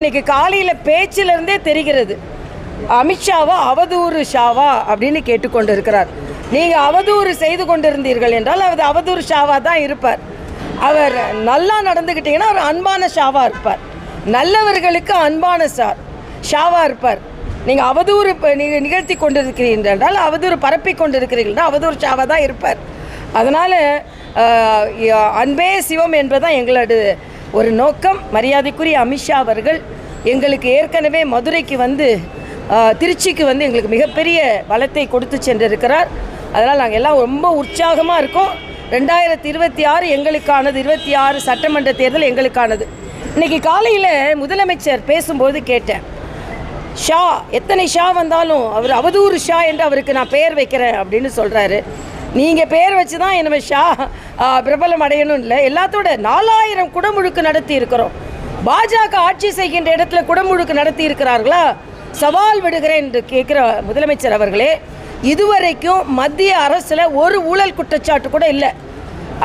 இன்னைக்கு காலையில் பேச்சிலிருந்தே தெரிகிறது அமித்ஷாவா அவதூறு ஷாவா அப்படின்னு கேட்டுக்கொண்டு இருக்கிறார். நீங்கள் அவதூறு செய்து கொண்டிருந்தீர்கள் என்றால் அவர் அவதூறு ஷாவா தான் இருப்பார். அவர் நல்லா நடந்துக்கிட்டீங்கன்னா அவர் அன்பான ஷாவா இருப்பார். நல்லவர்களுக்கு அன்பான ஷாவா இருப்பார். நீங்கள் அவதூறு நீங்கள் நிகழ்த்தி கொண்டிருக்கிறீர்கள் என்றால் அவதூறு பரப்பி கொண்டிருக்கிறீர்கள் அவதூறு ஷாவா தான் இருப்பார். அதனால் அன்பே சிவம் என்பதுதான் எங்களோட ஒரு நோக்கம். மரியாதைக்குரிய அமித்ஷா அவர்கள் எங்களுக்கு ஏற்கனவே மதுரைக்கு வந்து திருச்சிக்கு வந்து எங்களுக்கு மிகப்பெரிய பலத்தை கொடுத்து சென்றிருக்கிறார். அதனால் நாங்கள் எல்லாம் ரொம்ப உற்சாகமாக இருக்கோம். 2026 எங்களுக்கானது, 26 சட்டமன்ற தேர்தல் எங்களுக்கானது. இன்றைக்கி காலையில் முதலமைச்சர் பேசும்போது கேட்டேன், ஷா எத்தனை ஷா வந்தாலும் அவர் அவதூறு ஷா என்று அவருக்கு நான் பெயர் வைக்கிறேன் அப்படின்னு சொல்கிறாரு. நீங்கள் பெயர் வச்சு தான் என்ன ஷா பிரபலம் அடையணும் இல்லை, எல்லாத்தோட 4000 குடமுழுக்கு நடத்தி இருக்கிறோம். பாஜக ஆட்சி செய்கின்ற இடத்துல குடமுழுக்கு நடத்தி இருக்கிறார்களா? சவால் விடுகிறேன் என்று கேட்குற முதலமைச்சர் அவர்களே, இதுவரைக்கும் மத்திய அரசில் ஒரு ஊழல் குற்றச்சாட்டு கூட இல்லை.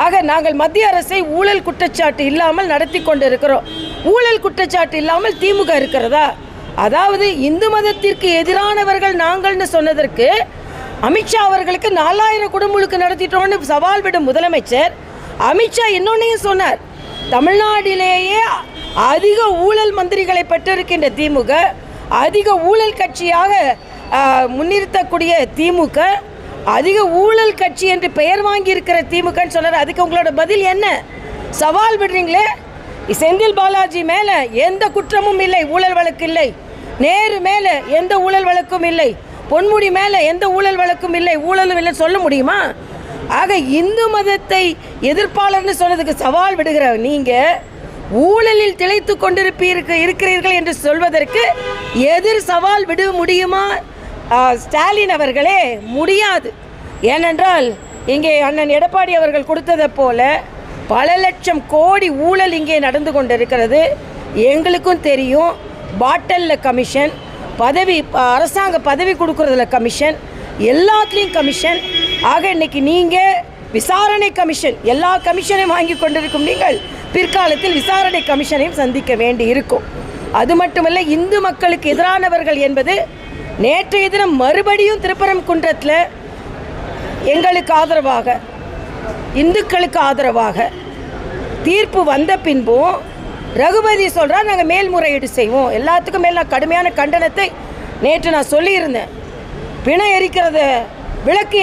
ஆக நாங்கள் மத்திய அரசை ஊழல் குற்றச்சாட்டு இல்லாமல் நடத்தி கொண்டு இருக்கிறோம். ஊழல் குற்றச்சாட்டு இல்லாமல் திமுக இருக்கிறதா? அதாவது இந்து மதத்திற்கு எதிரானவர்கள் நாங்கள்னு சொன்னதற்கு அமித்ஷா அவர்களுக்கு 4000 குடமுழுக்கு நடத்திட்டோன்னு சவால் விடும் முதலமைச்சர் அமித்ஷா இன்னொன்னையும் சொன்னார், தமிழ்நாட்டிலேயே அதிக ஊழல் மந்திரிகளை பெற்றிருக்கின்ற திமுக, அதிக ஊழல் கட்சியாக முன்னிறுத்தக்கூடிய திமுக, அதிக ஊழல் கட்சி என்று பெயர் வாங்கி இருக்கிற திமுகன்னு சொன்னார். அதுக்கு உங்களோட பதில் என்ன? சவால் விடுறீங்களே. செந்தில் பாலாஜி மேலே எந்த குற்றமும் இல்லை, ஊழல் வழக்கு இல்லை. நேரு மேலே எந்த ஊழல் வழக்கும் இல்லை. பொன்முடி மேலே எந்த ஊழல் வழக்கும் இல்லை, ஊழலும் இல்லை சொல்ல முடியுமா? ஆக இந்து மதத்தை எதிர்ப்பாளர்னு சொன்னதுக்கு சவால் விடுகிற நீங்கள் ஊழலில் திளைத்து இருக்கிறீர்கள் என்று சொல்வதற்கு எதிர் சவால் விட முடியுமா? ஸ்டாலின் அவர்களே, முடியாது. ஏனென்றால் இங்கே அண்ணன் எடப்பாடி அவர்கள் கொடுத்ததை போல பல லட்சம் கோடி ஊழல் இங்கே நடந்து கொண்டிருக்கிறது. எங்களுக்கும் தெரியும். பாட்டலில் கமிஷன், பதவி அரசாங்க பதவி கொடுக்கறதுல கமிஷன், எல்லாத்துலேயும் கமிஷன். ஆக இன்னைக்கு நீங்கள் விசாரணை கமிஷன், எல்லா கமிஷனையும் வாங்கி கொண்டிருக்கும் நீங்கள் பிற்காலத்தில் விசாரணை கமிஷனையும் சந்திக்க வேண்டி இருக்கும். அது மட்டுமல்ல, இந்து மக்களுக்கு எதிரானவர்கள் என்பது நேற்றைய தினம் மறுபடியும் திருப்பரங்குன்றத்தில் எங்களுக்கு ஆதரவாக, இந்துக்களுக்கு ஆதரவாக தீர்ப்பு வந்த பின்பும் ரகுபதி சொல்கிறார் நாங்கள் மேல்முறையீடு செய்வோம். எல்லாத்துக்கும் மேல் நான் கடுமையான கண்டனத்தை நேற்று நான் சொல்லியிருந்தேன். பிணை எரிக்கிறத விளக்கு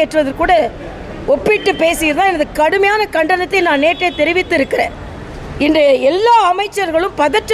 ஏற்றுவது கூட ஒப்பிட்டு பேசியிருந்தால் எனது கடுமையான கண்டனத்தை நான் நேற்றே தெரிவித்திருக்கிறேன். இன்று எல்லா அமைச்சர்களும் பதற்ற